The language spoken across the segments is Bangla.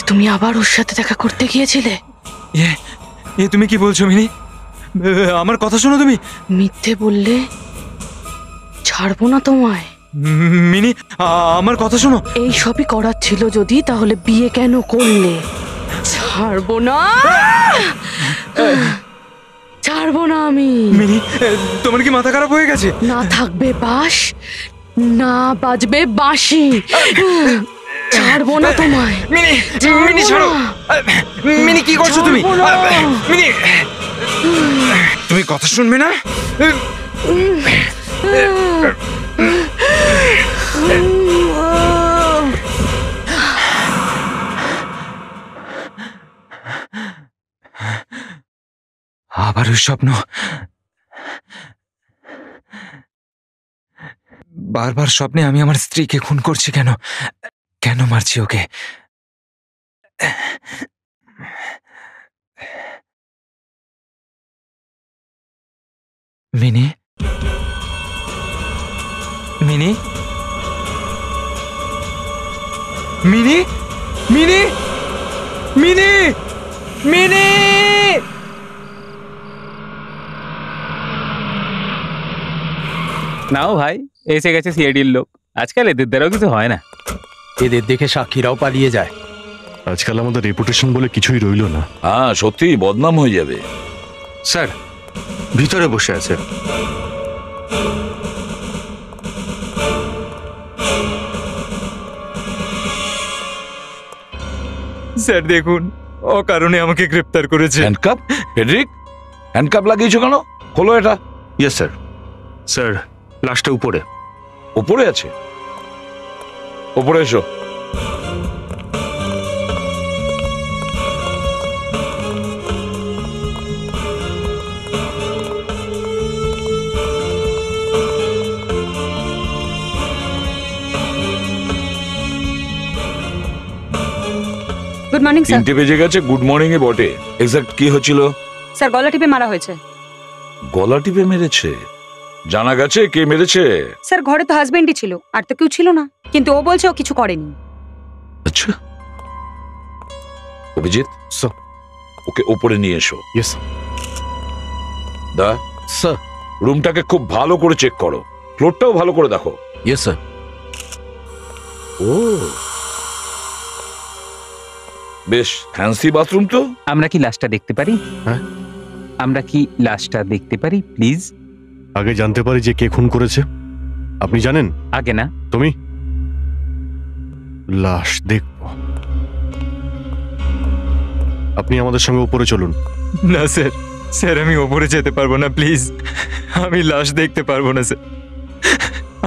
তুমি আবার ওর সাথে দেখা করতে গিয়েছিলে? তুমি কি বলছো মিনি? আমার কথা শোনো তুমি। মিথ্যে বললে ছাড়বো না তোমায়। মিনি আমার কথা শোনো। এই সবই করার ছিল যদি, তাহলে বিয়ে কেন করলে? ছাড়বো না, ছাড়বো না আমি। মিনি তোমার কি মাথা খারাপ হয়ে গেছে? না থাকবে বাঁশ, না বাজবে বাঁশি। ছাড়বো না তোমায়। মিনি মিনি ছাড়ো। মিনি কি করছো তুমি? মিনি তুমি কথা শুনবে না? আবার ওই স্বপ্ন। বারবার স্বপ্নে আমি আমার স্ত্রীকে খুন করছি। কেন কেন মারছি ওকে? মিনি মিনি মিনি মিনি মিনি মিনি। নাও ভাই, এসে গেছে সিআইডির লোক। আজকাল এদের দ্বারাও কিছু হয় না। এদের দেখে সাক্ষীরাও পালিয়ে যায়। আজকাল আমাদের রেপুটেশন বলে কিছুই রইল না। হ্যাঁ, সত্যি বদনাম হয়ে যাবে। স্যার ভিতরে বসে আছে। স্যার দেখুন, অকারণে আমাকে গ্রেফতার করেছে। হ্যান্ডকাপ? ফেডরিক, হ্যান্ডকাপ লাগিয়েছো কেন? খোলো এটা। Yes sir. স্যার লাশটা উপরে। উপরে আছে? উপরে এসো। Good morning sir. 3টে বেজে গেছে। গুড মর্নিং এ বটে। এক্সাক্ট কি হচ্ছিল? স্যার গলা টিপে মারা হয়েছে। গলা টিপে মেরেছে? জানা গেছে কে মেরেছে? স্যার ঘরে তো হাজবেন্ডই ছিল, আর তো কেউ ছিল না, কিন্তু ও বলছে ও কিছু করেনি। আচ্ছা, অভিজিৎ স্যার। ওকে উপরে নিয়ে এসো। ইয়েস দা স্যার। রুমটাকে খুব ভালো করে চেক করো, ফ্লোরটাও ভালো করে দেখো। Yes sir. ও বেশ ফ্যান্সি বাথরুম তো। আমরা কি লাশটা দেখতে পারি? হ্যাঁ, আমরা কি লাশটা দেখতে পারি প্লিজ? আগে জানতে পারি যে কে খুন করেছে। আপনি জানেন? আগে না। তুমি? লাশ দেখব। আপনি আমাদের সঙ্গে উপরে চলুন। না স্যার, স্যার আমি ওপরে যেতে পারবো না, প্লিজ। আমি লাশ দেখতে পারবো না স্যার।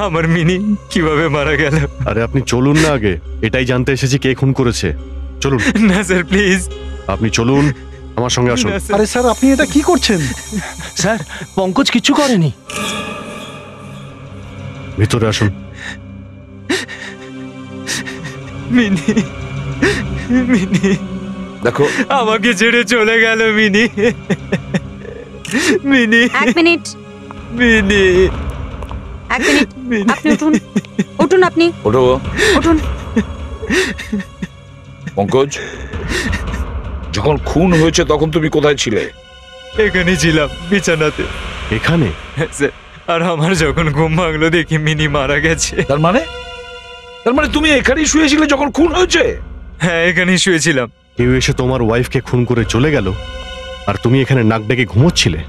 আমার মিনি কিভাবে মারা গেল? আরে আপনি চলুন না, আগে এটাই জানতে এসেছি কে খুন করেছে। চলুন। না স্যার প্লিজ। আপনি চলুন, আমার সঙ্গে আসুন। আরে স্যার আপনি এটা কি করছেন? স্যার পঙ্কজ কিচ্ছু করেনি। ভিতরে আসুন। মিনি মিনি দেখো আমাকে ছেড়ে চলে গেল মিনি। মিনি এক মিনিট, মিনি এক মিনিট। আপনি উঠুন, উঠুন, আপনি ওঠো। উঠুন। পঙ্কজ, যখন খুন হয়েছে তখন তুমি কোথায় ছিলে? এখানে ছিলাম, বিছানাতে। এখানে? হ্যাঁ স্যার। আর আমার যখন ঘুম ভাঙলো দেখি মিনি মারা গেছে। তার মানে তুমি এখানেই শুয়েছিলে যখন খুন হয়েছে? হ্যাঁ, এখানেই শুয়েছিলাম। কেউ এসে তোমার ওয়াইফকে খুন করে চলে গেল, আর তুমি এখানে নাক ডেকে ঘুমোচ্ছিলে।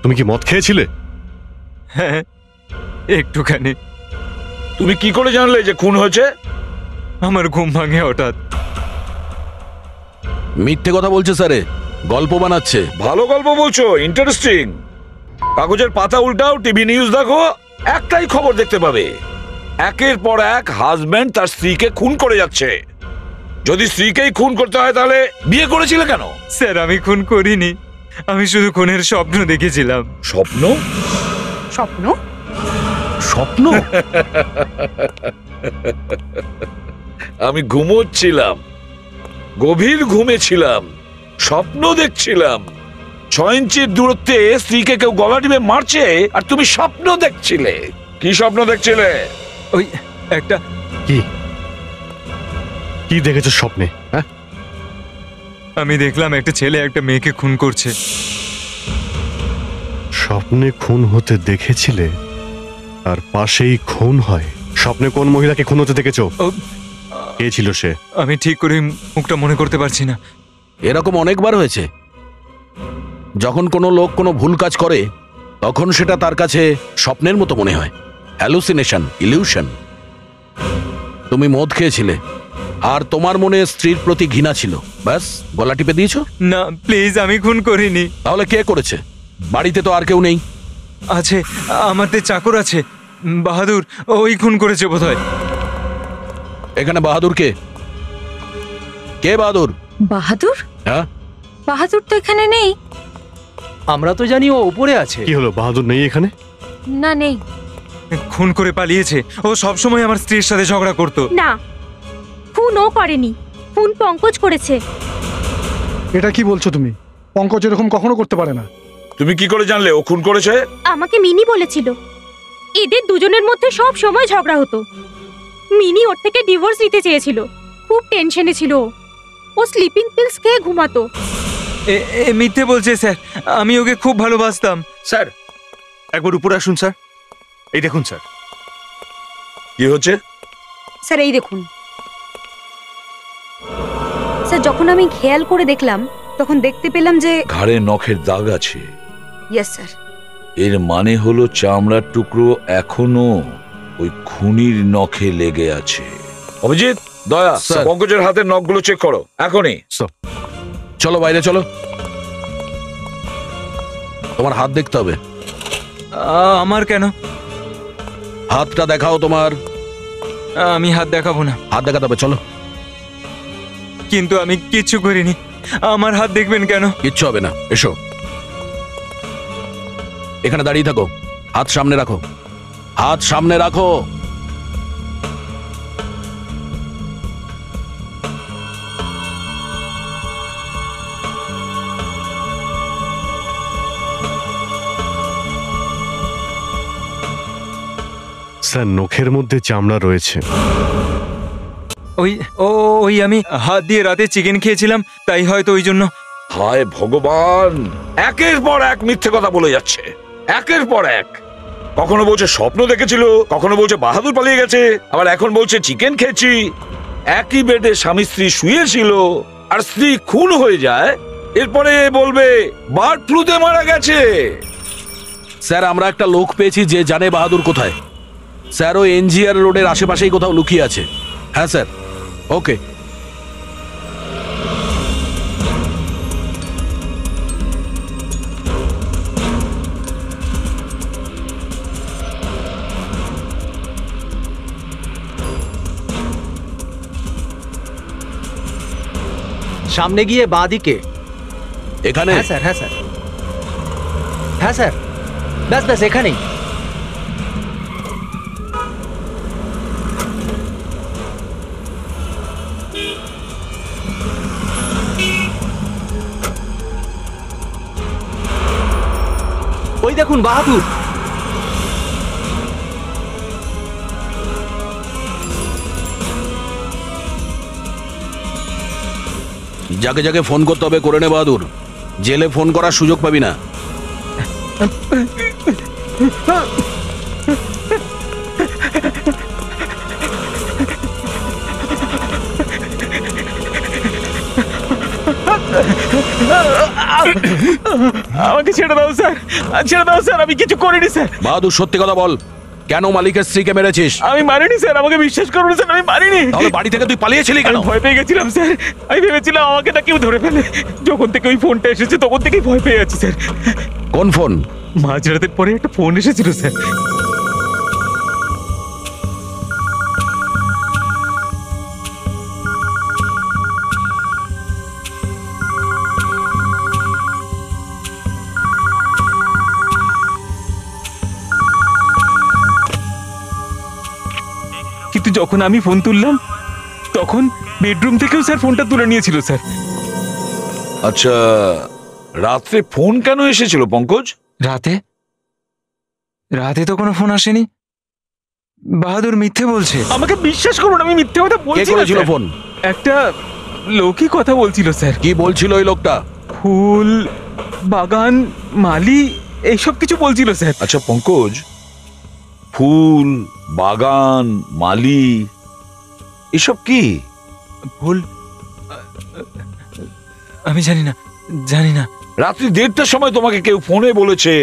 তুমি কি মদ খেয়েছিলে? হ্যাঁ, একটুখানি। তুমি কি করে জানলে যে খুন হয়েছে? আমার ঘুম ভাঙে হঠাৎ। মিথ্যে কথা বলছে স্যারে, গল্প বানাচ্ছে। ভালো গল্প বলছো, ইন্টারেস্টিং। কাগজের পাতা উল্টাও, টিভি নিউজ দেখো, একটাই খবর দেখতে পাবে। একের পর এক হাজবেন্ড তার স্ত্রীকে খুন করে যাচ্ছে। যদি স্ত্রীকেই খুন করতে হয় তাহলে বিয়ে করেছিলে কেন? স্যার আমি খুন করিনি, আমি শুধু খুনের স্বপ্ন দেখেছিলাম। স্বপ্ন? স্বপ্ন? স্বপ্ন? আমি ঘুমোচ্ছিলাম, গভীর ঘুমেছিলাম, স্বপ্ন দেখছিলাম। 6 ইঞ্চির দূরত্বে স্ত্রীকে কেউ গলা টিপে মারছে আর তুমি স্বপ্ন দেখছিলে। কি স্বপ্ন দেখছিলে? ওই একটা। কি কি দেখেছো স্বপ্নে? হ্যাঁ, আমি দেখলাম একটা ছেলে একটা মেয়েকে খুন করছে। স্বপ্নে খুন হতে দেখেছিলে আর পাশেই খুন হয়? স্বপ্নে কোন মহিলাকে খুন হতে দেখেছো? ও, কে ছিল সে? আমি ঠিক করে মুখটা মনে করতে পারছি না। এরকম অনেকবার হয়েছে। যখন কোনো লোক কোনো ভুল কাজ করে তখন সেটা তার কাছে স্বপ্নের মতো মনে হয়, হ্যালুসিনেশন, ইলিউশন। তুমি মদ খেয়েছিলে আর তোমার মনে স্ত্রীর প্রতি ঘৃণা ছিল, ব্যাস গলা টিপে দিয়েছো। না প্লিজ, আমি খুন করিনি। তাহলে কে করেছে? বাড়িতে তো আর কেউ নেই। আছে, আমাদের চাকর আছে, বাহাদুর, ওই খুন করেছে বোধহয়। এখানে বাহাদুর কে? কে বাহাদুর? বাহাদুর? হ্যাঁ, বাহাদুর তো এখানে নেই। আমরা তো জানি ও উপরে আছে। কি হলো, বাহাদুর নেই এখানে? না, নেই। খুন করে পালিয়েছে। ও সবসময় আমার স্ত্রীর সাথে ঝগড়া করতো। না, খুন ও করেনি, খুন পঙ্কজ করেছে। এটা কি বলছো তুমি? পঙ্কজ এরকম কখনো করতে পারে না। তুমি কি করে জানলে ও খুন করেছে? আমাকে মিনি বলেছিল। এদের দুজনের মধ্যে সব সময় ঝগড়া হতো। মিনি ওর থেকে ডিভোর্স নিতে চেয়েছিল। খুব টেনশনে ছিল ও। ও স্লিপিং পিলস খেয়ে ঘুমাতো। এ মিথ্যে বলছে স্যার, আমি ওকে খুব ভালোবাসতাম। স্যার একবার উপরে আসুন স্যার। এই দেখুন স্যার। কি হচ্ছে? স্যার এই দেখুন। স্যার যখন আমি খেয়াল করে দেখলাম তখন দেখতে পেলাম যে ঘাড়ে নখের দাগ আছে। Yes sir. এর মানে হলো চামড়ার টুকরো এখনো ওই খুনির নখে লেগে আছে। অভিজিৎ, দয়া, স্যার। পঙ্কজের হাতের নখগুলো চেক করো এখনই। চলো বাইরে চলো। তোমার হাত দেখতে হবে। আমার কেন? হাতটা দেখাও তোমার। আমি হাত দেখাবো না। হাত দেখাতে হবে, চলো। কিন্তু আমি কিচ্ছু করিনি, আমার হাত দেখবেন কেন? কিচ্ছু হবে না, এসো। এখানে দাঁড়িয়ে থাকো, হাত সামনে রাখো, হাত সামনে রাখো। স্যার নখের মধ্যে চামড়া রয়েছে। ওই আমি হাত দিয়ে রাতে চিকেন খেয়েছিলাম, তাই হয়তো ওই জন্য। হায় ভগবান, একের পর এক মিথ্যে কথা বলে যাচ্ছে, একের পর এক। কখনো বলছে স্বপ্ন দেখেছিল, কখনো বলছে বাহাদুর পালিয়ে গেছে, আবার এখন বলছে চিকেন খেয়েছি। একই বেডে স্বামী স্ত্রী শুয়েছিল আর স্ত্রী খুন হয়ে যায়, এরপরে বলবে বার্ড ফ্লুতে মারা গেছে। স্যার আমরা একটা লোক পেয়েছি যে জানে বাহাদুর কোথায়। স্যার ও এনজিআর রোডের আশেপাশেই কোথাও লুকিয়ে আছে। হ্যাঁ স্যার, ওকে। সামনে গিয়ে বাঁ দিকে। এখানে? হ্যাঁ স্যার, হ্যাঁ স্যার, হ্যাঁ স্যার, ব্যাস ব্যাস এখানেই। ওই দেখুন বাহাদুর। যাকে যাকে ফোন করতে হবে করে নে বাহাদুর, জেলে ফোন করার সুযোগ পাবি না। আমাকে ছেড়ে দাও স্যার, ছেড়ে দাও স্যার, আমি কিছু করিনি স্যার। বাহাদুর সত্যি কথা বল, কেন মালিকের স্ত্রীকে মেরেছিস? আমি মারিনি স্যার, আমাকে বিশ্বাস করুন স্যার, আমি মারিনি। তাহলে বাড়ি থেকে তুই পালিয়েছিলি কেন? আমি ভয় পেয়ে গেছিলাম স্যার, আমি ভেবেছিলাম আমাকে না কেউ ধরে ফেলে। যখন থেকে ওই ফোনটা এসেছে তখন থেকেই ভয় পেয়ে আছি স্যার। কোন ফোন? মাঝরাতের পরে একটা ফোন এসেছিল স্যার। কিন্তু যখন আমি ফোন তুললাম তখন বেডরুম থেকেও স্যার ফোনটা তুলে নিয়েছিল স্যার। আচ্ছা, রাত্রে ফোন কেন এসেছিল পঙ্কজ? রাতে রাতে তো কোনো ফোন আসেনি। বাহাদুর মিথ্যে বলছে। আমাকে বিশ্বাস করুন, আমি মিথ্যে কথা কে বলছি না করেছিল স্যার। ফোন? একটা লোকই কথা বলছিল স্যার। কি বলছিল ওই লোকটা? ফুল বাগান মালি এইসব কিছু বলছিল স্যার। আচ্ছা পঙ্কজ, ফুল বাগান মালি এসব কি? ভুল, আমি জানি না। রাত্রি 1:30টার সময় তোমাকে কেউ ফোনে বলেছে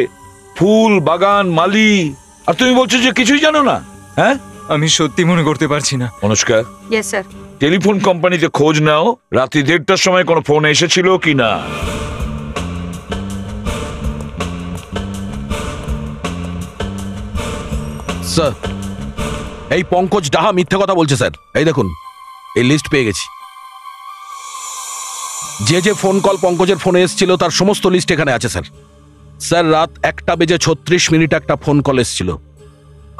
ফুল বাগান মালি, আর তুমি বলছো যে কিছুই জানো না? হ্যাঁ, আমি সত্যি মনে করতে পারছি না। Anushka, yes sir. টেলিফোন কোম্পানিতে খোঁজ নাও রাত্রি 1:30টার সময় কোনো ফোন এসেছিল কিনা। স্যার, এই পঙ্কজ ডাহা মিথ্যে কথা বলছে স্যার। এই দেখুন, এই লিস্ট পেয়ে গেছি। যে যে ফোন কল পঙ্কজের ফোনে এসেছিল তার সমস্ত লিস্ট এখানে আছে স্যার। স্যার, রাত 1:36 একটা ফোন কল এসেছিল,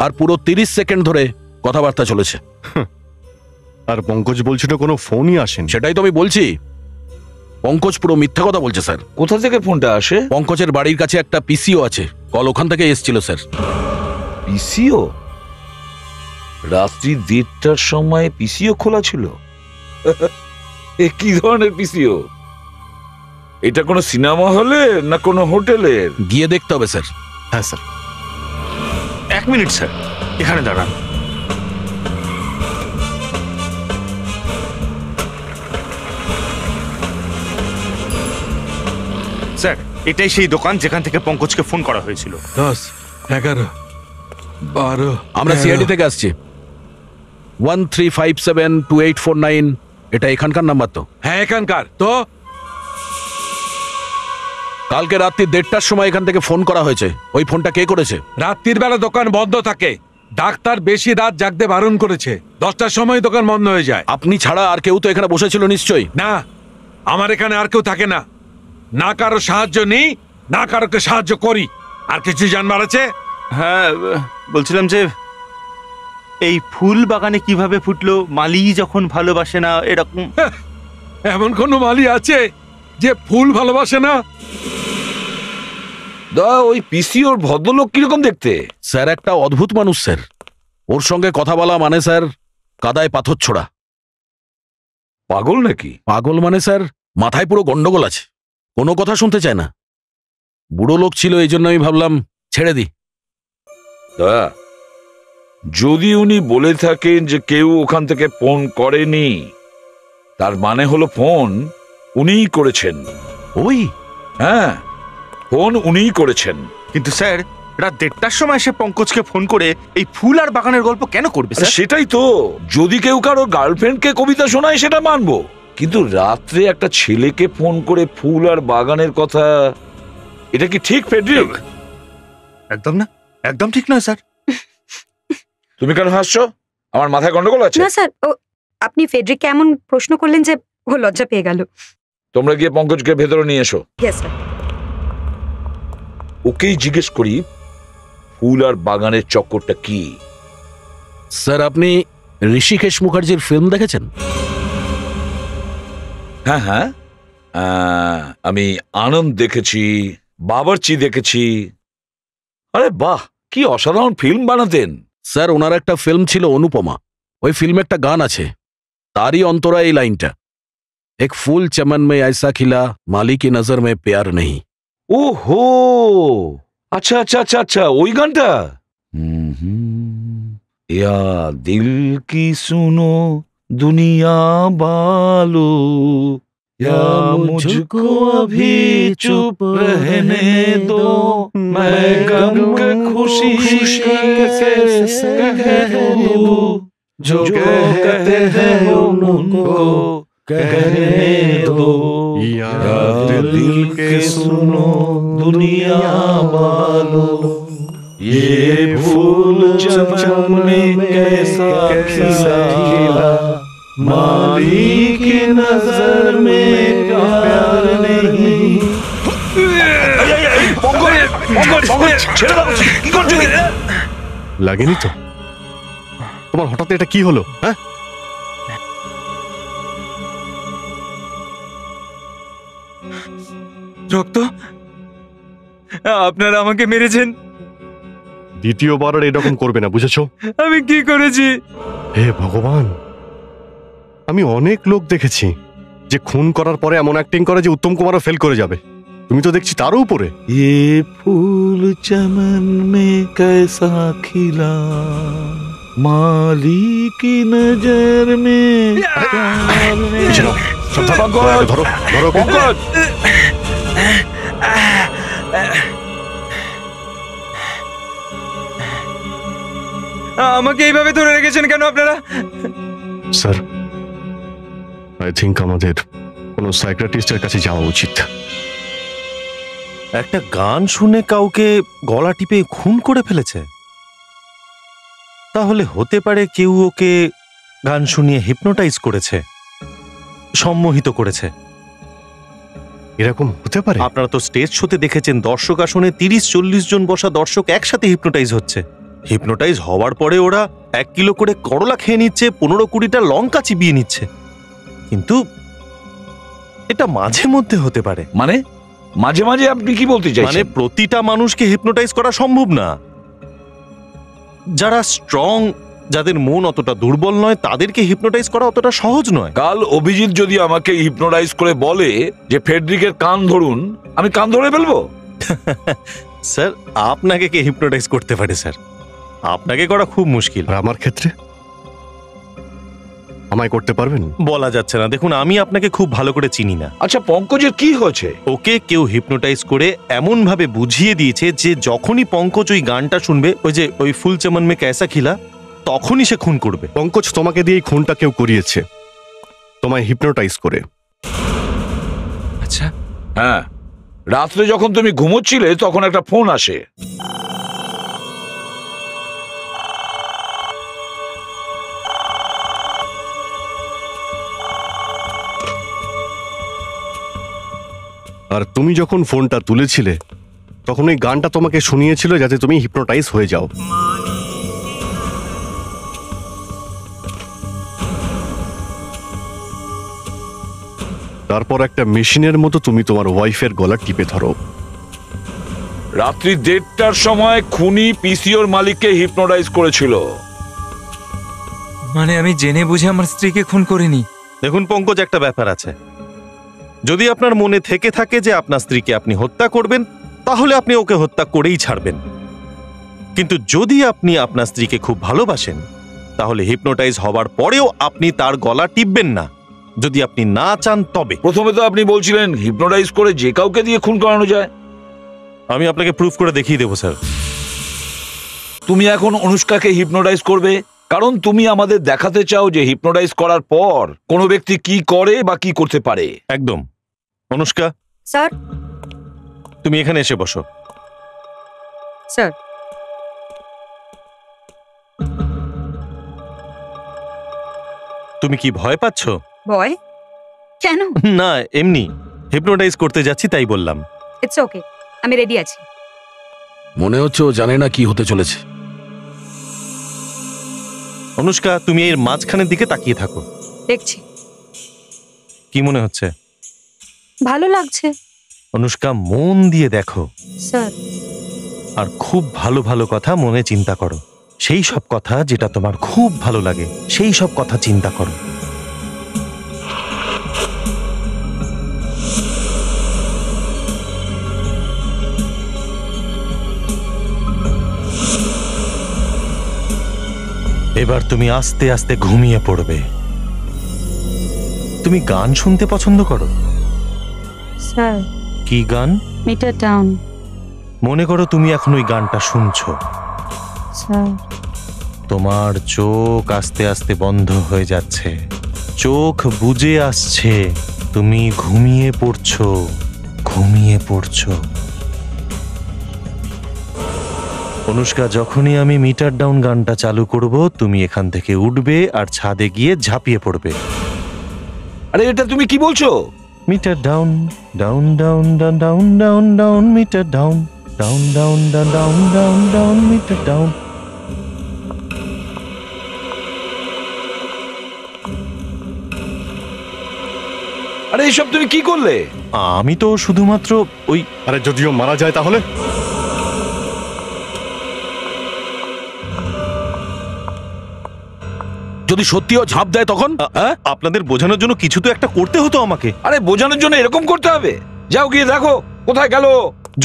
আর পুরো 30 সেকেন্ড ধরে কথাবার্তা চলেছে। আর পঙ্কজ বলছিল কোনো ফোনই আসেনি। সেটাই তো আমি বলছি, পঙ্কজ পুরো মিথ্যা কথা বলছে স্যার। কোথা থেকে ফোনটা আসে? পঙ্কজের বাড়ির কাছে একটা পিসিও আছে, কল ওখান থেকে এসেছিল স্যার। পিসিও? রাত্রি 1:30টার সময় পিসিও খোলা ছিল? এ কি ধরনের পিসিও? এটা কোনো সিনেমা হলে না কোনো হোটেলের? গিয়ে দেখতে হবে স্যার। হ্যাঁ স্যার। 1 মিনিট স্যার, এখানে দাঁড়ান। স্যার, এটাই সেই দোকান যেখান থেকে পঙ্কজকে ফোন করা হয়েছিল। 10, 11, 12। আমরা সিআইডি থেকে আসছি। 13572849, এটা এখানকার নাম্বার তো? হ্যাঁ এখানকার তো। কালকে রাত্রি 1:30টার সময় এখান থেকে ফোন করা হয়েছে, ওই ফোনটা কে করেছে? রাত্রির বেলা দোকান বন্ধ থাকে, ডাক্তার বেশি রাত জাগতে বারণ করেছে। 10টার সময় দোকান বন্ধ হয়ে যায়। আপনি ছাড়া আর কেউ তো এখানে বসেছিল নিশ্চয়ই? না, আমার এখানে আর কেউ থাকে না। না কারো সাহায্য নিই, না কারোকে সাহায্য করি। আর কিছু জানবার আছে? হ্যাঁ, বলছিলাম যে এই ফুল বাগানে কিভাবে ফুটলো? মালি যখন ভালোবাসে না, এরকম এমন কোন মালি আছে যে ফুল ভালোবাসে না? ওই পিসিওর ভদ্রলোক কিরকম দেখতে? স্যার, একটা অদ্ভুত মানুষ স্যার। ওর সঙ্গে কথা বলা মানে স্যার কাদায় পাথর ছোড়া। পাগল নাকি? পাগল মানে স্যার মাথায় পুরো গন্ডগোল আছে, কোনো কথা শুনতে চায় না। বুড়ো লোক ছিল, এই জন্য আমি ভাবলাম ছেড়ে দিই। যদি উনি বলে থাকেন যে কেউ ওখান থেকে ফোন করেনি, তার মানে হলো ফোন উনিই করেছেন। ওই? হ্যাঁ, ফোন উনিই করেছেন। কিন্তু স্যার, রাত 1:30টার সময় সে পঙ্কজকে ফোন করে এই ফুল আর বাগানের গল্প কেন করবে স্যার? সেটাই তো, যদি কেউ কারো গার্লফ্রেন্ডকে কবিতা শোনায় সেটা মানবো, কিন্তু রাত্রে একটা ছেলেকে ফোন করে ফুল আর বাগানের কথা, এটা কি ঠিক ফেডরিক? একদম না, একদম ঠিক নয় স্যার। তুমি কেন হাসছো? আমার মাথায় গন্ডগোল আছে? না স্যার, আপনি ফেডরিককে এমন প্রশ্ন করলেন যে ও লজ্জা পেয়ে গেল। তোমরা গিয়ে পঙ্কজকে ভেতরে নিয়ে এসো। Yes sir. ওকেই জিজ্ঞেস করি ফুল আর বাগানের চক্করটা কি। স্যার, আপনি ঋষিকেশ মুখার্জির ফিল্ম দেখেছেন? হ্যাঁ হ্যাঁ, আমি আনন্দ দেখেছি, বাবরচি দেখেছি। আরে বাহ, কি অসাধারণ ফিল্ম বানাতেন। স্যার, ওনার একটা ফিল্ম ছিল অনুপমা, ওই ফিল্মে একটা গান আছে, তারই অন্তরা এই লাইনটা, এক ফুল চমন মে ऐसा खिला माली की नजर में प्यार नहीं। ওহো, আচ্ছা আচ্ছা আচ্ছা আচ্ছা, ওই গানটা। ইয়া দিল কি সুনো দুনিয়া বালো, या मुझको अभी चुप रहने दो, मैं गम के खुशी कैसे कह दूं, जो कहते हैं उनको कहने दो, या दिल के सुनो दुनिया वालों, ये फूल चमन में कैसा खिला, माली की नजर में प्यार नहीं। লাগেনি তো? তোমার হঠাৎ এটা কি হলো? হ্যাঁ, রক্ত? আপনারা আমাকে মেরেছেন। দ্বিতীয়বার আর এরকম করবে না, বুঝেছো? আমি কি করেছি? হে ভগবান, আমি অনেক লোক দেখেছি যে খুন করার পরে এমন অ্যাক্টিং করে যে উত্তম কুমারও ফেল করে যাবে। তুমি তো দেখছি তারও উপরে। ये फूल चमन में कैसा खिला माली की नजर में পিছে নাও, সব ধরো, ধরো ধরো ওকে। পঙ্কজ আমাকে এইভাবে ধরে রেখেছেন কেন আপনারা? স্যার, আই থিঙ্ক আমাদের কোনো সাইকিয়াট্রিস্টের কাছে যাওয়া উচিত। একটা গান শুনে কাউকে গলা টিপে খুন করে ফেলেছে, তাহলে হতে পারে কেউ ওকে গান শুনিয়ে হিপনোটাইজ করেছে, সম্মোহিত করেছে। এরকম হতে পারে? আপনারা তো স্টেজ শোতে দেখেছেন, দর্শক আসনে 30-40 জন বসা দর্শক একসাথে হিপনোটাইজ হচ্ছে। হিপনোটাইজ হওয়ার পরে ওরা 1 কিলো করে করলা খেয়ে নিচ্ছে, 15-20টা লঙ্কা চিবিয়ে নিচ্ছে। কিন্তু এটা মাঝে মধ্যে হতে পারে। মানে মাঝে মাঝে আপনি কি বলতে চাইছেন? মানে প্রতিটা মানুষকে হিপনোটাইজ করা সম্ভব না। যারা স্ট্রং, যাদের মন অতটা দুর্বল নয়, তাদেরকে হিপনোটাইজ করা অতটা সহজ নয়। কাল অভিজিৎ যদি আমাকে হিপনোটাইজ করে বলে যে ফেডরিকের কান ধরুন, আমি কান ধরে ফেলবো? স্যার, আপনাকে কে হিপনোটাইজ করতে পারে স্যার? আপনাকে করা খুব মুশকিল। আর আমার ক্ষেত্রে আমায় করতে পারবেন? বলা যাচ্ছে না। দেখুন, আমি আপনাকে খুব ভালো করে চিনি না। আচ্ছা, পঙ্কজের কি হয়েছে? ওকে কেউ হিপনোটাইজ করে এমন ভাবে বুঝিয়ে দিয়েছে যে যখনই পঙ্কজ ওই গানটা শুনবে, ওই যে ওই ফুল চমন মে ক্যাসা খিলা, তখনই সে খুন করবে। পঙ্কজ, তোমাকে দিয়ে এই খুনটা কেউ করিয়েছে, তোমায় হিপনোটাইজ করে। আচ্ছা, হ্যাঁ, রাত্রে যখন তুমি ঘুমোচ্ছিলে তখন একটা ফোন আসে। আর তুমি যখন ফোনটা তুলেছিলে তখন ওই গানটা তোমাকে শুনিয়েছিল যাতে তুমি হিপনোটাইজ হয়ে যাও। তারপর একটা মেশিনের মতো তুমি তোমার ওয়াইফের গলা টিপে ধরো। রাত্রি 1:30টার সময় খুনি পিসিওর মালিককে হিপনোটাইজ করেছিল। মানে আমি জেনে বুঝে আমার স্ত্রীকে খুন করিনি। দেখুন পঙ্কজ, একটা ব্যাপার আছে। যদি আপনার মনে থেকে থাকে যে আপনার স্ত্রীকে আপনি হত্যা করবেন, তাহলে আপনি ওকে হত্যা করেই ছাড়বেন। কিন্তু যদি আপনি আপনার স্ত্রীকে খুব ভালোবাসেন, তাহলে হিপনোটাইজ হওয়ার পরেও আপনি তার গলা টিপবেন না, যদি আপনি না চান তবে। প্রথমে তো আপনি বলছিলেন হিপনোটাইজ করে যে কাউকে দিয়ে খুন করানো যায়। আমি আপনাকে প্রুফ করে দেখিয়ে দেবো স্যার। তুমি এখন অনুষ্কাকে হিপনোটাইজ করবে, কারণ তুমি আমাদের দেখাতে চাও যে হিপনোটাইজ করার পর কোনো ব্যক্তি কি করে বা কি করতে পারে। একদম। অনুষ্কা স্যার। তুমি এখানে এসে বসো। স্যার। তুমি কি ভয় পাচ্ছ? ভয় কেন? না, এমনি হিপনোটাইজ করতে যাচ্ছি তাই বললাম। ইটস ওকে, আমি রেডি আছি। মনে হচ্ছে ও জানে না কি হতে চলেছে। অনুষ্কা, তুমি এর মাঝখানের দিকে তাকিয়ে থাকো। দেখছি। কি মনে হচ্ছে? ভালো লাগছে। অনুষ্কা, মন দিয়ে দেখো স্যার। আর খুব ভালো ভালো কথা মনে চিন্তা করো। সেই সব কথা যেটা তোমার খুব ভালো লাগে, সেই সব কথা চিন্তা করো। এবার তুমি আস্তে আস্তে ঘুমিয়ে পড়বে। তুমি গান শুনতে পছন্দ করো? স্যার। কি গান? Meter down. মনে করো তুমি এখন ওই গানটা শুনছো। স্যার। তোমার চোখ আস্তে আস্তে বন্ধ হয়ে যাচ্ছে, চোখ বুজে আসছে, তুমি ঘুমিয়ে পড়ছো, ঘুমিয়ে পড়ছো। অনুষ্কা, যখনই আমি মিটার ডাউন গানটা চালু করব, তুমি এখান থেকে উঠবে আর ছাদে গিয়ে ঝাঁপিয়ে পড়বে। আরে এটা তুমি কি বলছো? Meter down, down down down down down down, meter down, down down down down down down, meter down. আরে এইসব তুমি কি করলে? আমি তো শুধুমাত্র ওই। আরে যদিও মারা যায় তাহলে? যদি সত্যিও ঝাঁপ দেয় তখন? হ্যাঁ, আপনাদের বোঝানোর জন্য কিছু তো একটা করতে হতো আমাকে। আরে বোঝানোর জন্য এরকম করতে হবে? যাও গিয়ে দেখো কোথায় গেল।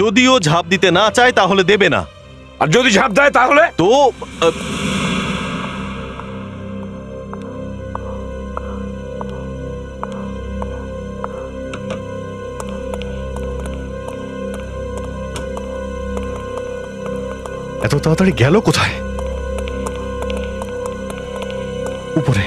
যদিও ঝাঁপ দিতে না চায় তাহলে দেবে না, আর যদি ঝাঁপ দেয় তাহলে তো এত তাড়াতাড়ি গেল কোথায়? উপরে।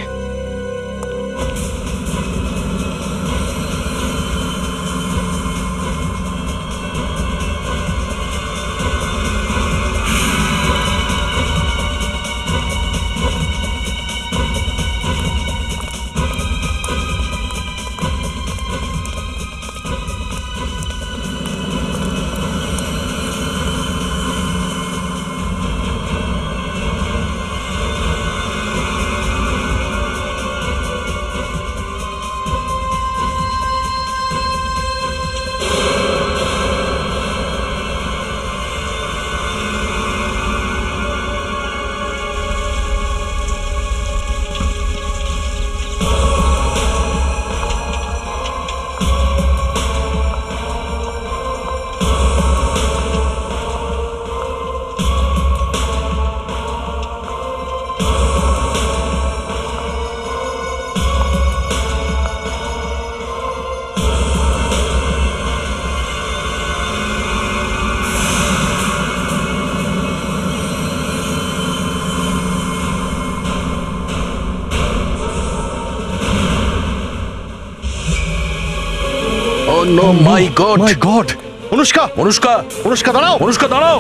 Oh no, my God! My god! Anushka! Anushka! Anushka দাঁড়াও! অনুষ্কা দাঁড়াও!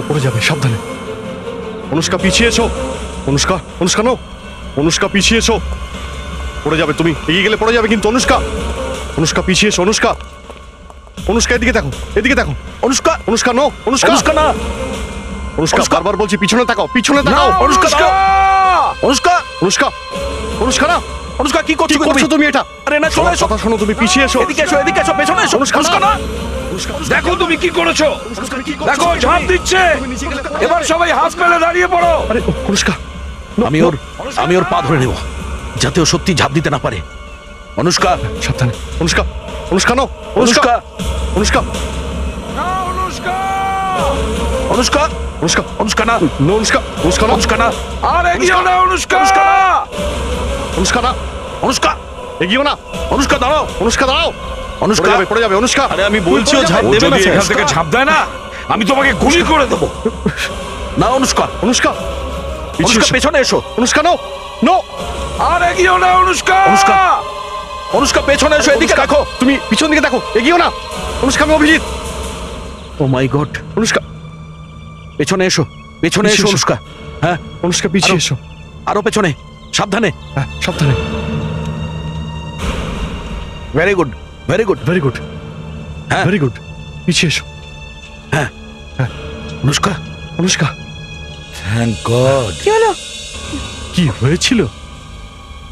উপরে যাবে, সাবধানে। অনুষ্কা পিছিয়ে এসো। অনুষ্কা, অনুষ্কা নো। অনুষ্কা পিছিয়ে এসো। পড়ে যাবে তুমি, এগিয়ে গেলে পড়ে যাবে কিন্তু। অনুষ্কা, অনুষ্কা পিছিয়ে এসো। অনুষ্কা, অনুষ্কা এদিকে দেখো, এদিকে দেখো। অনুষ্কা! অনুষ্কা নো। অনুষ্কা, অনুষ্কা না! অনুষ্কা বারবার বলছি পিছনে তাকাও, পিছনে তাকাও। অনুষ্কা দাঁড়াও! অনুষ্কা! অনুষ্কা, অনুষ্কা না। অনুষ্কা কি করছো তুমি এটা? আরে না, চলে এসো। কথা শোনো, তুমি পিছিয়ে এসো। এদিকে এসো, এদিকে এসো, পেছনে এসো। অনুষ্কা না! দেখো তুমি কি করেছো। দেখো ঝাঁপ দিচ্ছে। এবার সবাই হাত মেলে দাঁড়িয়ে পড়ো। আরে অনুষ্কা, আমি ওর পা ধরে নেব যাতে ও সত্যি ঝাঁপ দিতে না পারে। অনুষ্কা, সাবধানে। অনুষ্কা, অনুষ্কা নো। অনুষ্কা, অনুষ্কা, অনুষ্কা, অনুষ্কা, অনুষ্কা, অনুষ্কা না। নো। অনুষ্কা, অনুষ্কা নো। অনুষ্কা না। আর এগিয়েও না। অনুষ্কা, অনুষ্কা না। অনুষ্কা, এগিয়েও না। অনুষ্কা দাঁড়াও! অনুষ্কা দাঁড়াও! অনুষ্কা, পড়ে যাবে, পড়ে যাবে। অনুষ্কা, আরে আমি বলছি ও ঝাঁপ ও দেবে না যদি স্যার। এখান থেকে ঝাঁপ দেয় না, আমি তোমাকে গুলি করে দেবো। না। অনুষ্কা, অনুষ্কা, অনুষ্কা পেছনে এসো। অনুষ্কা নো। নো। আর এগিয়েও না। অনুষ্কা, অনুষ্কা, অনুষ্কা পেছনে এসো, এদিকে দেখো। তুমি পিছন দিকে দেখো, এগিয়েও না। অনুষ্কা, আমি অভিজিৎ। ও মাই গড! অনুষ্কা, পেছনে এসো, পেছনে এসো। অনুষ্কা, হ্যাঁ। অনুষ্কা পিছিয়ে এসো। আরো পেছনে, সাবধানে। হ্যাঁ, সাবধানে। Very good, very good, very good, হ্যাঁ, ভেরি গুড। পিছিয়ে এসো। হ্যাঁ, হ্যাঁ। Anushka, Anushka, thank god. কি হলো? কি হয়েছিল?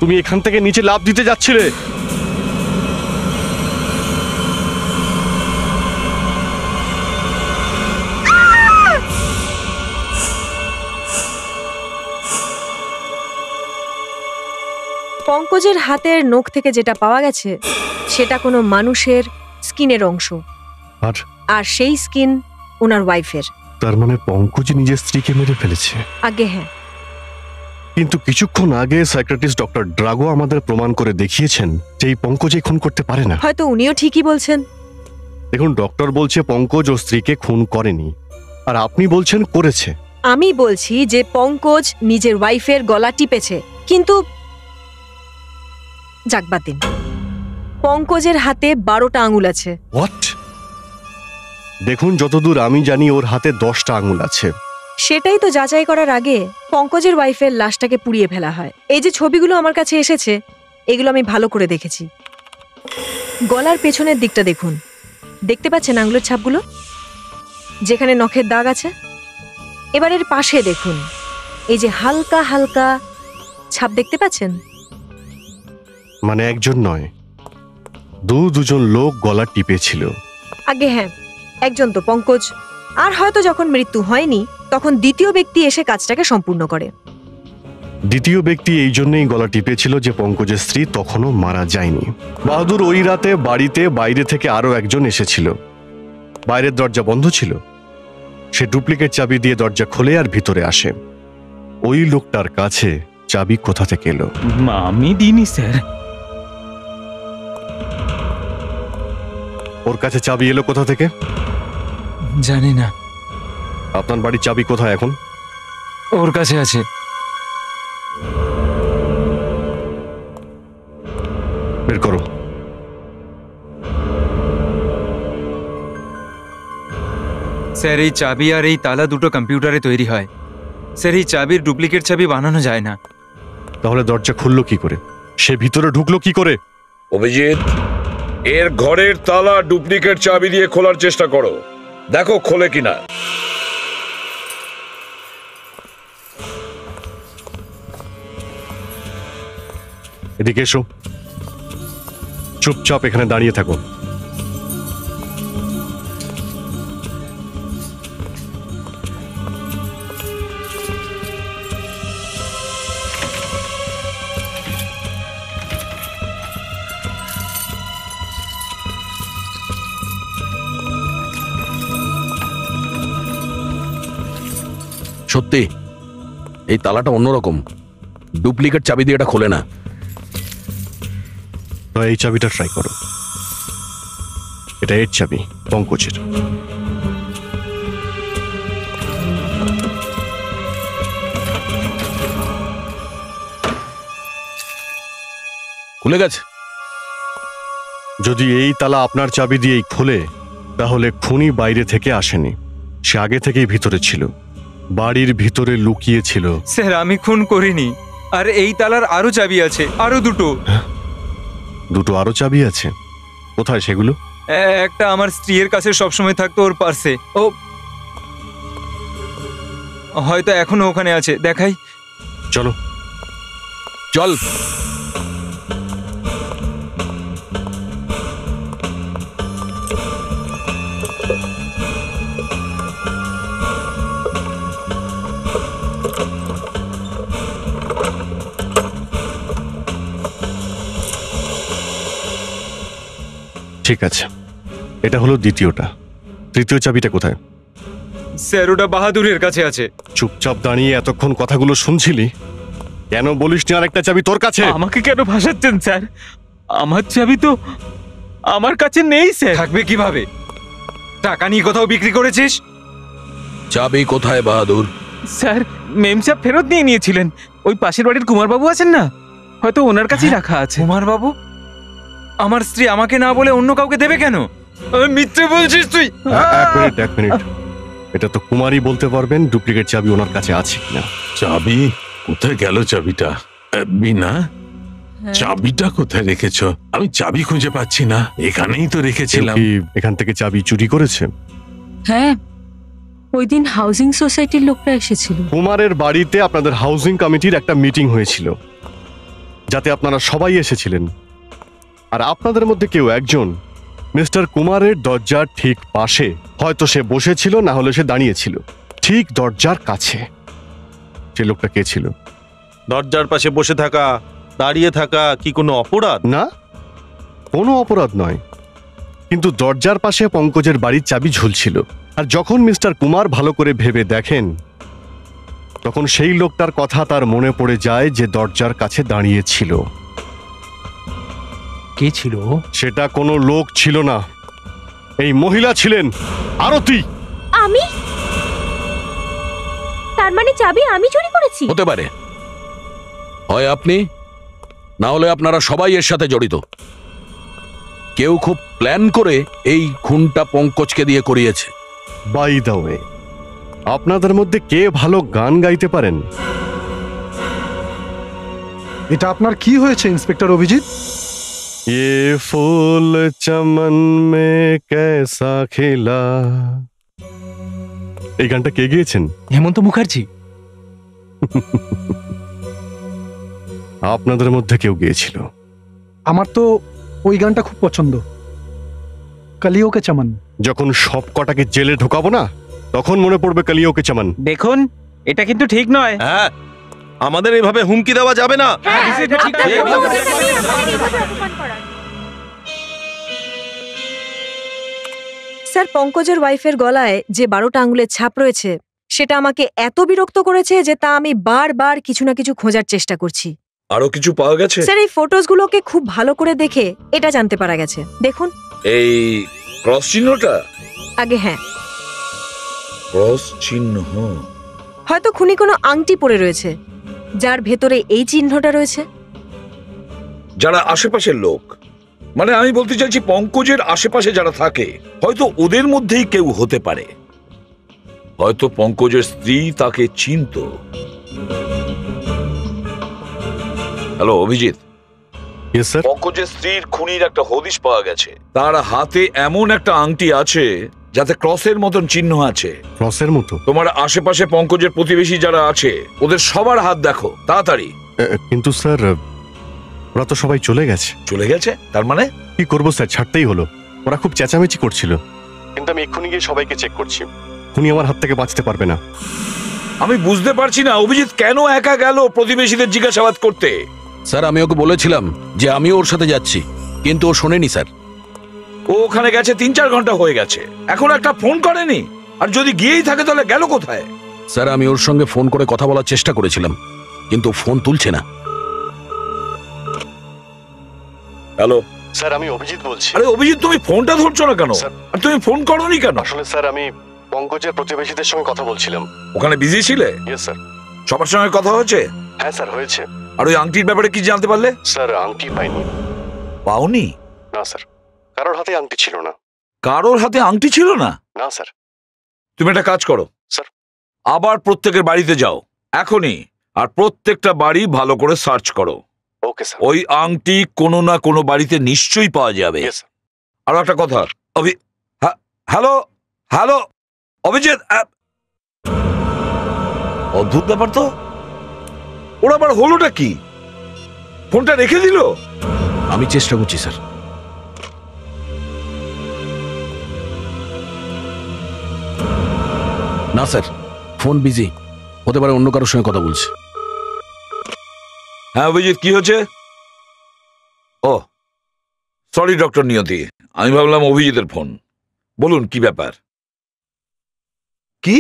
তুমি এখান থেকে নিচে লাফ দিতে যাচ্ছিলে। পঙ্কজের হাতের নখ থেকে যেটা পাওয়া গেছে সেটা কোনো মানুষের স্কিনের অংশ, আর আর সেই স্কিন ওনার ওয়াইফের। তার মানে পঙ্কজ নিজের স্ত্রীকে মেরে ফেলেছে। আগে হ্যাঁ, কিন্তু কিছুক্ষণ আগে সাইকিয়াট্রিস্ট ডক্টর ড্রাগো আমাদের প্রমাণ করে দেখিয়েছেন যে এই পঙ্কজ খুন করতে পারে না। হয়তো উনিও ঠিকই বলছেন। দেখুন, ডক্টর বলছে পঙ্কজ ওর স্ত্রীকে খুন করেনি, আর আপনি বলছেন করেছে। আমি বলছি যে পঙ্কজ নিজের ওয়াইফের গলা টিপেছে, কিন্তু যাক বাদ দিন। পঙ্কজের হাতে 12টা আঙুল আছে। হোয়াট? দেখুন, যতদূর আমি জানি ওর হাতে 10টা আঙুল আছে। সেটাই তো যাচাই করার আগে পঙ্কজের ওয়াইফের লাশটাকে পুড়িয়ে ফেলা হয়। এই যে ছবিগুলো আমার কাছে এসেছে, এগুলো আমি ভালো করে দেখেছি। গলার পেছনের দিকটা দেখুন, দেখতে পাচ্ছেন আঙুলের ছাপগুলো, যেখানে নখের দাগ আছে? এবার এর পাশে দেখুন, এই যে হালকা হালকা ছাপ দেখতে পাচ্ছেন? মানে একজন নয়, দুজন লোক গলা টিপেছিল। আগে হ্যাঁ, একজন তো পঙ্কজ, আর হয়তো যখন মৃত্যু হয়নি তখন দ্বিতীয় ব্যক্তি এসে কাজটাকে সম্পূর্ণ করে। দ্বিতীয় ব্যক্তি এই জন্যই গলা টিপেছিল যে পঙ্কজের স্ত্রী তখনও মারা যায়নি। বাহাদুর ওই রাতে বাড়িতে বাইরে থেকে আরো একজন এসেছিল। বাইরের দরজা বন্ধ ছিল। সে ডুপ্লিকেট চাবি দিয়ে দরজা খোলে আর ভিতরে আসে। ওই লোকটার কাছে চাবি কোথা থেকে এলো? আমি দিইনি স্যার। ওর কাছে চাবি এলো কোথা থেকে? জানি না। আপনার বাড়ির চাবি কোথায় এখন? ওর কাছে আছে। বের করো। স্যার এই চাবি আর এই তালা দুটো কম্পিউটারে তৈরি হয়। স্যার এই চাবির ডুপ্লিকেট চাবি বানানো যায় না। তাহলে দরজা খুললো কি করে? সে ভিতরে ঢুকলো কি করে? অভিজিৎ, এর ঘরের তালা ডুপ্লিকেট চাবি দিয়ে খোলার চেষ্টা করো, দেখো খোলে কিনা। এদিকে এসো। চুপচাপ এখানে দাঁড়িয়ে থাকো। সত্যি এই তালাটা অন্যরকম, ডুপ্লিকেট চাবি দিয়ে এটা খোলে না। তো এই চাবিটা ট্রাই করো। এটা এর চাবি, পঙ্কজের। খুলে গেছে। যদি এই তালা আপনার চাবি দিয়েই খোলে তাহলে খুনি বাইরে থেকে আসেনি, সে আগে থেকেই ভিতরে ছিল, বাড়ির ভিতরে লুকিয়ে ছিল। স্যার আমি খুন করিনি। আর এই তালার আরো চাবি আছে, আরো দুটো। দুটো আরো চাবি আছে? কোথায় সেগুলো? একটা আমার স্ত্রীর কাছে সবসময় থাকতো, ওর পার্সে। ও হয়তো এখনো ওখানে আছে, দেখাই। চলো চল। ঠিক আছে, এটা হলো দ্বিতীয়টা। তৃতীয় চাবিটা কোথায়? স্যার ওটা বাহাদুরের কাছে আছে। চুপচাপ দাঁড়িয়ে এতক্ষণ কথাগুলো শুনছিলি, কেন বলিসনি আরেকটা চাবি তোর কাছে? আমাকে কেন ভাসাচ্ছেন স্যার? আমার চাবি তো আমার কাছে নেই স্যার। থাকবে কিভাবে? টাকা নিয়ে কোথাও বিক্রি করেছিস? চাবি কোথায় বাহাদুর? স্যার মেম সাহেব ফেরত নিয়ে নিয়েছিলেন। ওই পাশের বাড়ির কুমারবাবু আছেন না, হয়তো ওনার কাছেই রাখা আছে। কুমারবাবু? আমার স্ত্রী আমাকে না বলে অন্য কাউকে দেবে কেন? মিথ্যে বলছিস তুই। এক মিনিট। এটা তো কুমারই বলতে পারবেন ডুপ্লিকেট চাবি ওনার কাছে আছে কিনা। চাবি কোথায় গেল? চাবিটা বিনা, চাবিটা কোথায় রেখেছো? আমি চাবি খুঁজে পাচ্ছি না। এখানেই তো রেখেছিলাম। কেউ কি এখান থেকে চাবি চুরি করেছে? হ্যাঁ, ওই দিন হাউজিং সোসাইটির লোকরা এসেছিল। কুমারের বাড়িতে আপনাদের হাউজিং কমিটির একটা মিটিং হয়েছিল, যাতে আপনারা সবাই এসেছিলেন। আর আপনাদের মধ্যে কেউ একজন মিস্টার কুমারের দরজার ঠিক পাশে, হয়তো সে বসেছিল, না হলে সে দাঁড়িয়েছিল, ঠিক দরজার কাছে। সে লোকটা কে ছিল? দরজার পাশে বসে থাকা, দাঁড়িয়ে থাকা কি কোনো অপরাধ? না, কোনো অপরাধ নয়। কিন্তু দরজার পাশে পঙ্কজের বাড়ির চাবি ঝুলছিল। আর যখন মিস্টার কুমার ভালো করে ভেবে দেখেন, তখন সেই লোকটার কথা তার মনে পড়ে যায় যে দরজার কাছে দাঁড়িয়ে ছিল। কে ছিল? সেটা কোনো লোক ছিল না, এই মহিলা ছিলেন, আরতি। আমি? তার মানে চাবি আমি চুরি করেছি? হতে পারে, হয় আপনি, না হলে আপনারা সবাই এর সাথে জড়িত। কেউ খুব প্ল্যান করে এই খুনটা পঙ্কজকে দিয়ে করিয়েছে। বাই দ্য ওয়ে, আপনাদের মধ্যে কে ভালো গান গাইতে পারেন? এটা আপনার কি হয়েছে ইন্সপেক্টর অভিজিৎ? ये फूल चमन में कैसा खिला। এই গানটা কে গেয়েছেন? হেমন্ত মুখার্জি। আপনাদের মধ্যে কেউ গেয়েছিল? আমার তো ওই গানটা খুব পছন্দ, কলিও কে চমন। যখন সব কটাকে জেলে ঢোকাবো না, তখন মনে পড়বে কলিও কে চমন। দেখুন, এটা কিন্তু ঠিক নয়। হ্যাঁ, আমাদের এভাবে হুমকি দেওয়া যাবে না। স্যার, পঙ্কজের ওয়াইফের গলায় যে 12টা আঙুলের ছাপ রয়েছে সেটা আমাকে এত বিরক্ত করেছে যে তা আমি বারবার কিছু না কিছু খোঁজার চেষ্টা করছি। আরো কিছু পাওয়া গেছে? স্যার, এই ফটোসগুলোকে খুব ভালো করে দেখে এটা জানতে পারা গেছে। দেখুন এই ক্রস চিহ্নটা। আগে হ্যাঁ, ক্রস চিহ্ন। হয়তো খুনি কোনো আংটি পরে রয়েছে যার ভেতরে এই চিহ্নটা রয়েছে। যারা আশেপাশের লোক, মানে আমি বলতে চাইছি পঙ্কজের আশেপাশে যারা থাকে, হয়তো ওদের মধ্যেই কেউ হতে পারে। হয়তো পঙ্কজের স্ত্রী তাকে চিনত। হ্যালো অভিজিৎ। পঙ্কজের স্ত্রীর খুনির একটা হদিশ পাওয়া গেছে। তার হাতে এমন একটা আংটি আছে যাতে ক্রসের মতন চিহ্ন আছে। ক্রসের মতো? তোমার আশেপাশে পঙ্কজের প্রতিবেশী যারা আছে ওদের সবার হাত দেখো তাড়াতাড়ি। কিন্তু স্যার, ওরা তো সবাই চলে গেছে। চলে গেছে? তার মানে কি করবো স্যার, ছাড়তেই হলো। ওরা খুব চেঁচামেচি করছিল, কিন্তু আমি এক্ষুনি গিয়ে সবাইকে চেক করছি। খুনি আমার হাত থেকে বাঁচতে পারবে না। আমি বুঝতে পারছি না অভিজিৎ কেন একা গেল প্রতিবেশীদের জিজ্ঞাসাবাদ করতে। স্যার, আমি ওকে বলেছিলাম যে আমিও ওর সাথে যাচ্ছি, কিন্তু ও শোনেনি স্যার। ও ওখানে গেছে 3-4 ঘন্টা হয়ে গেছে, এখন একটা ফোন করেনি। আর যদি গিয়েই থাকে তাহলে গেল কোথায়? স্যার, আমি ওর সঙ্গে ফোন করে কথা বলার চেষ্টা করেছিলাম, কিন্তু ফোন তুলছে না। হ্যালো স্যার, আমি অভিজিৎ বলছি। আরে অভিজিৎ, তুমি ফোনটা ধরছো না কেন? আর তুমি ফোন করোনি কেন? আসলে স্যার, আমি পঙ্কজের প্রতিবেশীদের সঙ্গে কথা বলছিলাম। ওখানে বিজি ছিলে? Yes sir. সবার সঙ্গে কথা হয়েছে? হ্যাঁ স্যার, হয়েছে। আর ওই আংটির ব্যাপারে কি জানতে পারলে? স্যার, আংটি পাইনি। পাওনি? না স্যার, কারোর হাতে আংটি ছিল না। কারোর হাতে আংটি ছিল না? না স্যার। তুমি একটা কাজ করো স্যার, আবার প্রত্যেকের বাড়িতে যাও এখনই, আর প্রত্যেকটা বাড়ি ভালো করে সার্চ করো। Okay sir. ওই আংটি কোনো না কোনো বাড়িতে নিশ্চয়ই পাওয়া যাবে। আর একটা কথা, হ্যালো হ্যালো অভিজিৎ, অদ্ভুত ব্যাপার তো। ওরা আবার হলোটা কি? ফোনটা রেখে দিল? আমি চেষ্টা করছি স্যার। না স্যার, ফোন বিজি হতে পারে, অন্য কারোর সঙ্গে কথা বলছে। হ্যাঁ অভিজিৎ, কি হচ্ছে? ও সরি ডক্টর নিয়তি, আমি ভাবলাম অভিজিতের ফোন। বলুন কি ব্যাপার? কি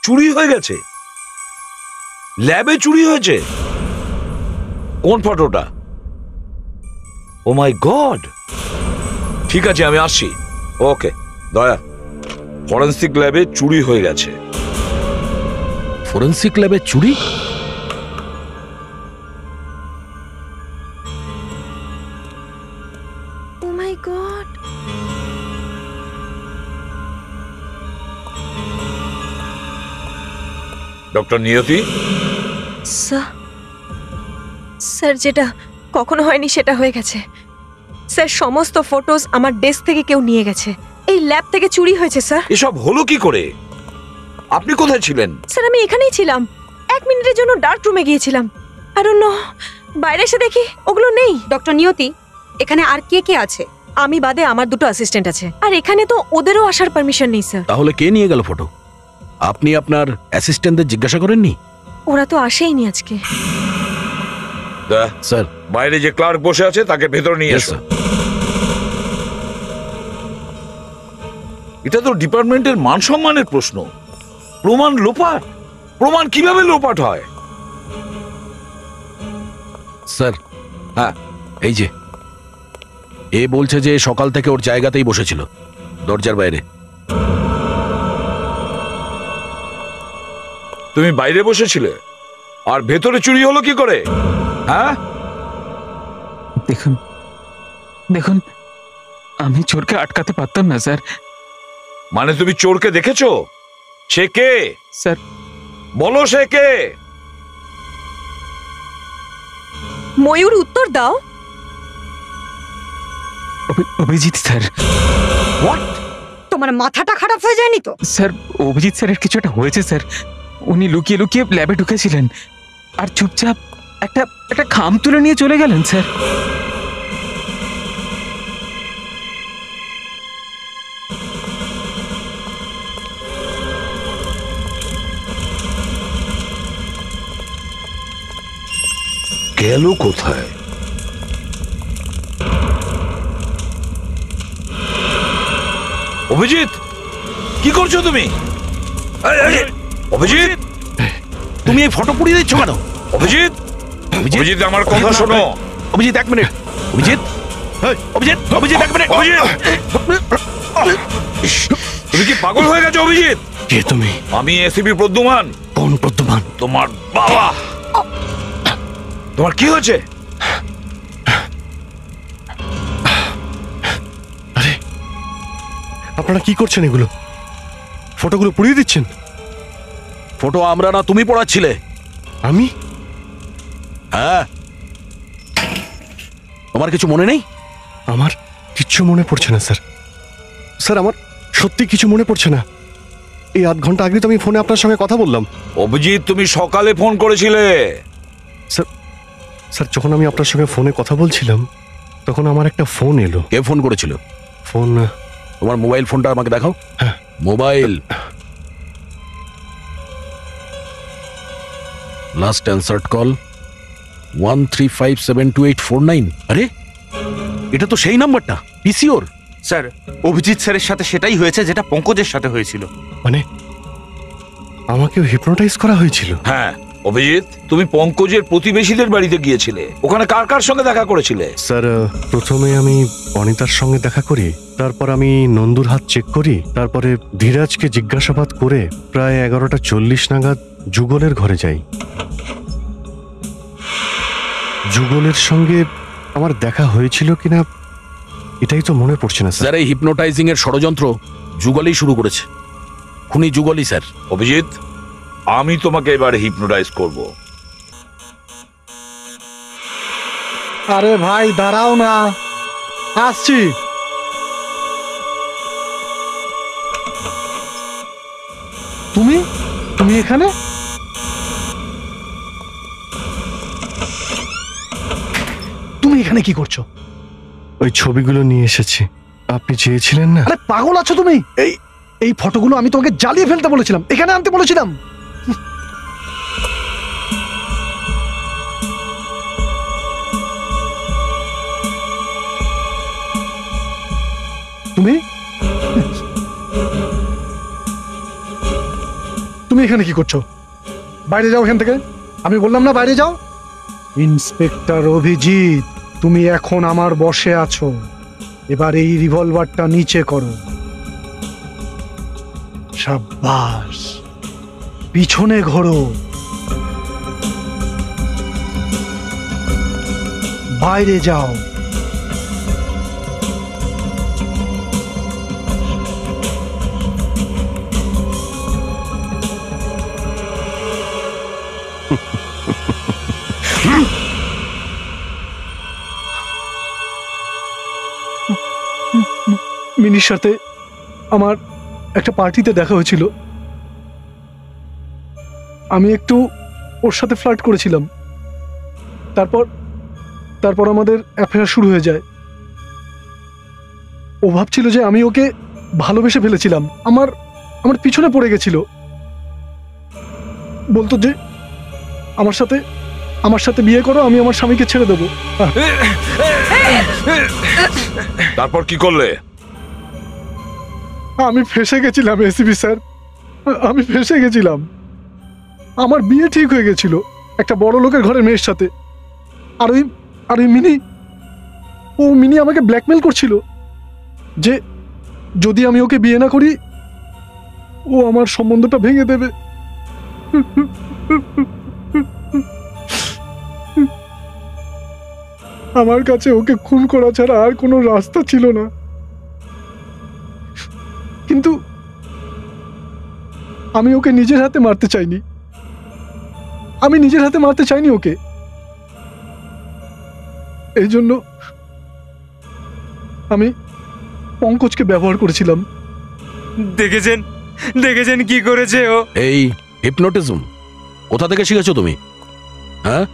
চুরি হয়ে গেছে? ল্যাবে চুরি হয়েছে? কোন ফটোটা? ও মাই গড! ঠিক আছে, আমি আসছি। ওকে দয়া, ফরেন্সিক ল্যাবে চুরি হয়ে গেছে। ফরেন্সিক ল্যাবে চুরি? ও মাই গড! ডক্টর নিয়তি? স্যার, যেটা কখনো হয়নি সেটা হয়ে গেছে। স্যার, সমস্ত ফটোস আমার ডেস্ক থেকে কেউ নিয়ে গেছে। এই ল্যাব থেকে চুরি হয়েছে স্যার। এসব হলো কি করে? আপনি কোথায় ছিলেন? স্যার, আমি এখানেই ছিলাম। 1 মিনিটের জন্য ডার্ক রুমে গিয়েছিলাম। আই ডোন্ট নো, বাইরে এসে দেখি ওগুলো নেই। ডক্টর নিয়তি, এখানে আর কে কে আছে? আমি বাদে আমার 2টো অ্যাসিস্ট্যান্ট আছে, আর এখানে তো ওদেরও আসার পারমিশন নেই স্যার। তাহলে কে নিয়ে গেল ফটো? আপনি আপনার অ্যাসিস্ট্যান্টদের জিজ্ঞাসা করেননি? ওরা তো আসেইনি আজকে। স্যার, বাইরে যে ক্লার্ক বসে আছে তাকে ভেতরে নিয়ে এসো। এটা তো ডিপার্টমেন্টের মান সম্মানের প্রশ্ন। প্রমাণ লোপাট? প্রমাণ কিভাবে লোপাট হয়? স্যার, হ্যাঁ, এই যে এ বলছে যে সকাল থেকে ওর জায়গাতেই বসেছিল, দরজার বাইরে। তুমি বাইরে বসেছিলে আর ভেতরে চুরি হলো কি করে? হ্যাঁ, দেখুন দেখুন, আমি চোরকে আটকাতে পারতাম না স্যার। মানে তুমি চোরকে দেখেছো? সে কে স্যার? বলো সে কে? ময়ূর, উত্তর দাও। অভিজিৎ স্যার। হোয়াট? তোমার মাথাটা খারাপ হয়ে যায়নি তো? স্যার, অভিজিৎ স্যারের কিছু একটা হয়েছে স্যার। উনি লুকিয়ে লুকিয়ে ল্যাবে ঢুকেছিলেন আর চুপচাপ একটা খাম তুলে নিয়ে চলে গেলেন স্যার। গেল কোথায়? অভিজিৎ, কি করছো তুমি? অভিজিৎ, তুমি এই ফটো পুড়িয়ে দিচ্ছ কেন? অভিজিৎ, অভিজিৎ আমার কথা শোনো। অভিজিৎ এক মিনিট। অভিজিৎ, অভিজিৎ, অভিজিৎ এক মিনিট। অভিজিৎ, তুমি কি পাগল হয়ে গেছো? অভিজিৎ, কে তুমি? আমি এসিপি প্রদ্যুমান। কোন প্রদ্যুমান? তোমার বাবা। তোমার কি হয়েছে? আরে আপনারা কি করছেন? এগুলো ফটোগুলো পুড়িয়ে দিচ্ছেন? ফটো আমরা না, তুমি পড়াচ্ছিলে। আমি? হ্যাঁ। তোমার কিছু মনে নেই? আমার কিচ্ছু মনে পড়ছে না স্যার। স্যার আমার সত্যি কিছু মনে পড়ছে না। এই আধ ঘন্টা আগে তো আমি ফোনে আপনার সঙ্গে কথা বললাম। অভিজিৎ, তুমি সকালে ফোন করেছিলে। স্যার স্যার যখন আমি আপনার সঙ্গে ফোনে কথা বলছিলাম তখন আমার একটা ফোন এলো। কে ফোন করেছিল? ফোন? তোমার মোবাইল ফোনটা আমাকে দেখাও। হ্যাঁ। মোবাইল। Last অ্যানসার্ড call 13572849। আরে এটা তো সেই নাম্বারটা। পিসিওর। স্যার অভিজিৎ স্যারের সাথে সেটাই হয়েছে যেটা পঙ্কজের সাথে হয়েছিল। মানে আমাকেও হিপনোটাইজ করা হয়েছিল? হ্যাঁ অভিজিৎ, তুমি পঙ্কজের প্রতিবেশীদের বাড়িতে গিয়েছিলে। ওখানে কার কার সঙ্গে দেখা করেছিলে? স্যার প্রথমে আমি অনিতার সঙ্গে দেখা করি, তারপর আমি নন্দুর হাত চেক করি, তারপরে ধীরাজকে জিজ্ঞাসাবাদ করে প্রায় 11:40 নাগাদ যুগলের ঘরে যাই। যুগলের সঙ্গে আমার দেখা হয়েছিল কিনা এটাই তো মনে পড়ছে না স্যার। এই হিপনোটাইজিং এর ষড়যন্ত্র যুগলই শুরু করেছে। খুনি যুগলই স্যার। অভিজিৎ, আমি তোমাকে এবারে হিপনোটাইজ করব। আরে ভাই দাঁড়াও না, আসছি। তুমি তুমি এখানে? তুমি এখানে কি করছো? ওই ছবিগুলো নিয়ে এসেছি, আপনি চেয়েছিলেন না? আরে পাগল আছো তুমি? এই ফটোগুলো আমি তোমাকে জ্বালিয়ে ফেলতে বলেছিলাম, এখানে আনতে বলেছিলাম। তুমি তুমি এখানে কি করছো? বাইরে যাও এখান থেকে। আমি বললাম না বাইরে যাও। ইন্সপেক্টর অভিজিৎ, তুমি এখন আমার বশে আছো। এবার এই রিভলভারটা নিচে করো। সাব্বাস, পিছনে ঘোরো। বাইরে যাও। মিনির সাথে আমার একটা পার্টিতে দেখা হয়েছিল। আমি একটু ওর সাথে ফ্লার্ট করেছিলাম। তারপর আমাদের অ্যাফেয়ার শুরু হয়ে যায়। ও ভাবছিল যে আমি ওকে ভালোবেসে ফেলেছিলাম। আমার পিছনে পড়ে গেছিল। বলতো যে আমার সাথে বিয়ে করো, আমি আমার স্বামীকে ছেড়ে দেবো। তারপর কি করলে? আমি ফেঁসে গেছিলাম এসিপি স্যার, আমি ফেঁসে গেছিলাম। আমার বিয়ে ঠিক হয়ে গেছিল একটা বড় লোকের ঘরের মেয়ের সাথে। আর ওই মিনি আমাকে ব্ল্যাকমেল করছিল যে যদি আমি ওকে বিয়ে না করি ও আমার সম্বন্ধটা ভেঙে দেবে। আমার কাছে ওকে খুন করা ছাড়া আর কোনো রাস্তা ছিল না। কিন্তু আমি ওকে নিজের হাতে মারতে চাইনি। ওকে। এই জন্য আমি পঙ্কজকে ব্যবহার করেছিলাম। দেখেছেন কি করেছে ও? এই হিপনোটিজম কোথা থেকে শিখেছো তুমি? হ্যাঁ,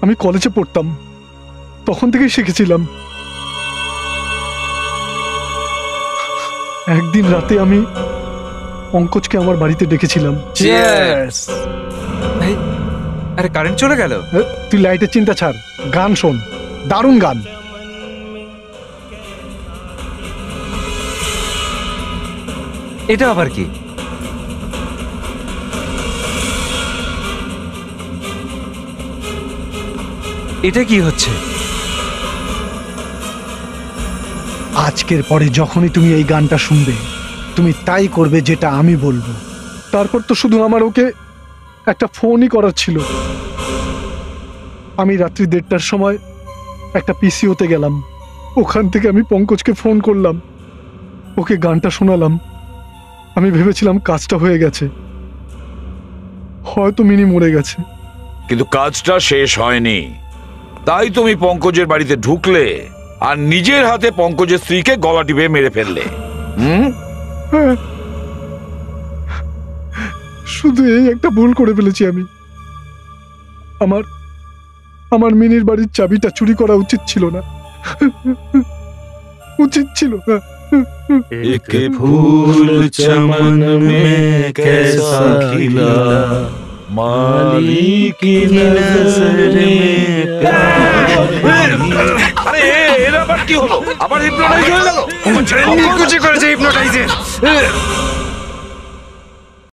আমি কলেজে পড়তাম, তখন থেকেই শিখেছিলাম। একদিন রাতে আমি পঙ্কজকে আমার বাড়িতে ডেকেছিলাম। আরে কারেন্ট চলে গেল। তুই লাইটের চিন্তা ছাড়, গান শোন, দারুণ গান। এটা আবার কি? এটা কি হচ্ছে? আজকের পরে যখনই তুমি এই গানটা শুনবে, তুমি তাই করবে যেটা আমি বলবো। তারপর তো শুধু আমার ওকে একটা ফোনই করার ছিল। আমি রাত্রি 1:30টার সময় একটা পিসিওতে গেলাম, ওখান থেকে আমি পঙ্কজকে ফোন করলাম, ওকে গানটা শোনালাম। আমি ভেবেছিলাম কাজটা হয়ে গেছে, হয়তো মিনি মরে গেছে। কিন্তু কাজটা শেষ হয়নি, তাই তুমি পঙ্কজের বাড়িতে ঢুকলে আর নিজের হাতে পঙ্কজের স্ত্রীকে গলা টিপে মেরে ফেললে। হ্যাঁ, শুধু এই একটা ভুল করে ফেলেছি আমি। আমার মিনির বাড়ির চাবিটা চুরি করা উচিত ছিল না, উচিত ছিল না। एक फूल चमन में कैसा खिला, माली की नजर में प्यार। আরে এর আবার কি হলো? আবার হিপনোটাইজ হয়ে গেল? নিকুচি করেছে হিপনোটাইজের।